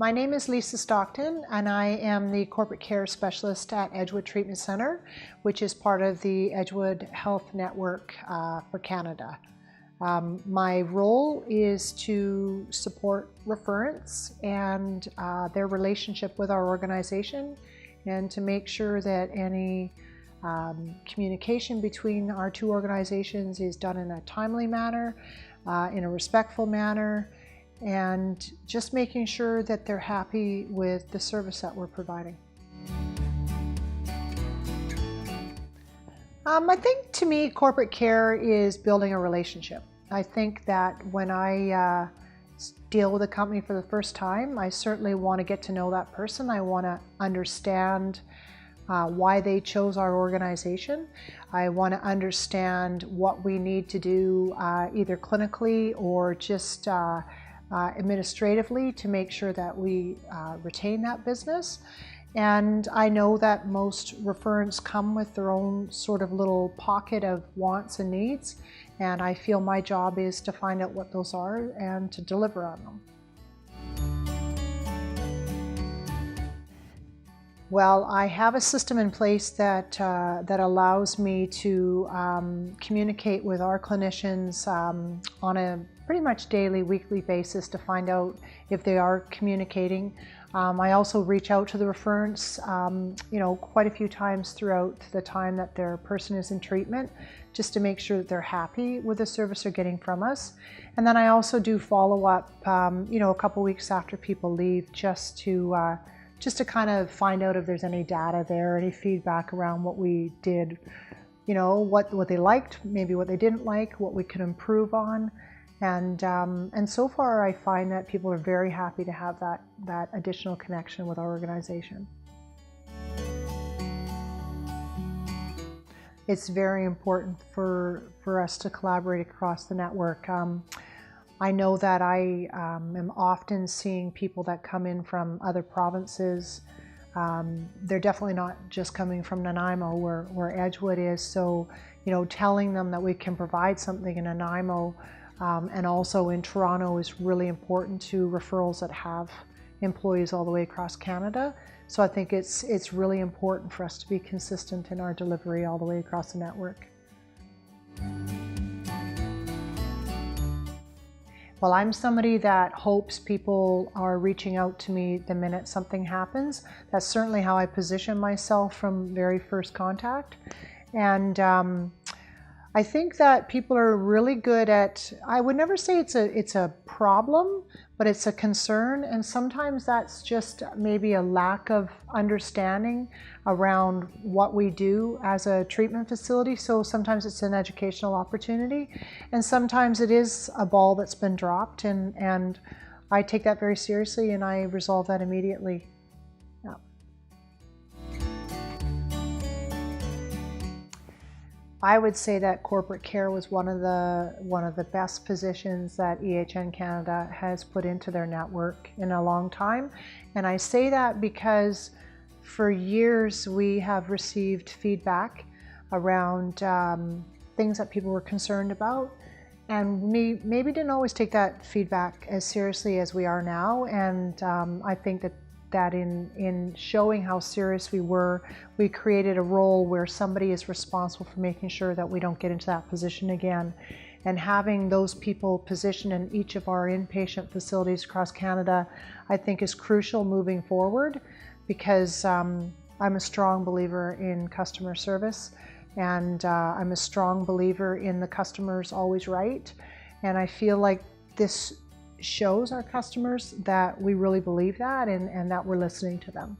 My name is Lisa Stockton, and I am the Corporate Care Specialist at Edgewood Treatment Centre, which is part of the Edgewood Health Network for Canada. My role is to support referrents and their relationship with our organization, and to make sure that any communication between our two organizations is done in a timely manner, in a respectful manner, and just making sure that they're happy with the service that we're providing. I think to me, corporate care is building a relationship. I think that when I deal with a company for the first time, I certainly want to get to know that person. I want to understand why they chose our organization. I want to understand what we need to do either clinically or just administratively to make sure that we retain that business. And I know that most referrents come with their own sort of little pocket of wants and needs, and I feel my job is to find out what those are and to deliver on them. Well, I have a system in place that allows me to communicate with our clinicians on a pretty much daily, weekly basis to find out if they are communicating. I also reach out to the referrents, quite a few times throughout the time that their person is in treatment, just to make sure that they're happy with the service they're getting from us. And then I also do follow up, a couple weeks after people leave, just to kind of find out if there's any data there, any feedback around what we did, what they liked, maybe what they didn't like, what we could improve on. And so far I find that people are very happy to have that additional connection with our organization. It's very important for us to collaborate across the network. I know that I am often seeing people that come in from other provinces. They're definitely not just coming from Nanaimo where Edgewood is. So, telling them that we can provide something in Nanaimo and also in Toronto is really important to referrals that have employees all the way across Canada. So I think it's really important for us to be consistent in our delivery all the way across the network. Well, I'm somebody that hopes people are reaching out to me the minute something happens. That's certainly how I position myself from very first contact. And I think that people are really good at, I would never say it's a problem, but it's a concern. And sometimes that's just maybe a lack of understanding around what we do as a treatment facility. So sometimes it's an educational opportunity, and sometimes it is a ball that's been dropped, and I take that very seriously and I resolve that immediately. Yeah. I would say that corporate care was one of the best positions that EHN Canada has put into their network in a long time. And I say that because for years we have received feedback around things that people were concerned about, and we maybe didn't always take that feedback as seriously as we are now. And I think that in showing how serious we were, we created a role where somebody is responsible for making sure that we don't get into that position again. And having those people positioned in each of our inpatient facilities across Canada, I think is crucial moving forward, because I'm a strong believer in customer service, and I'm a strong believer in the customer's always right. And I feel like this shows our customers that we really believe that, and that we're listening to them.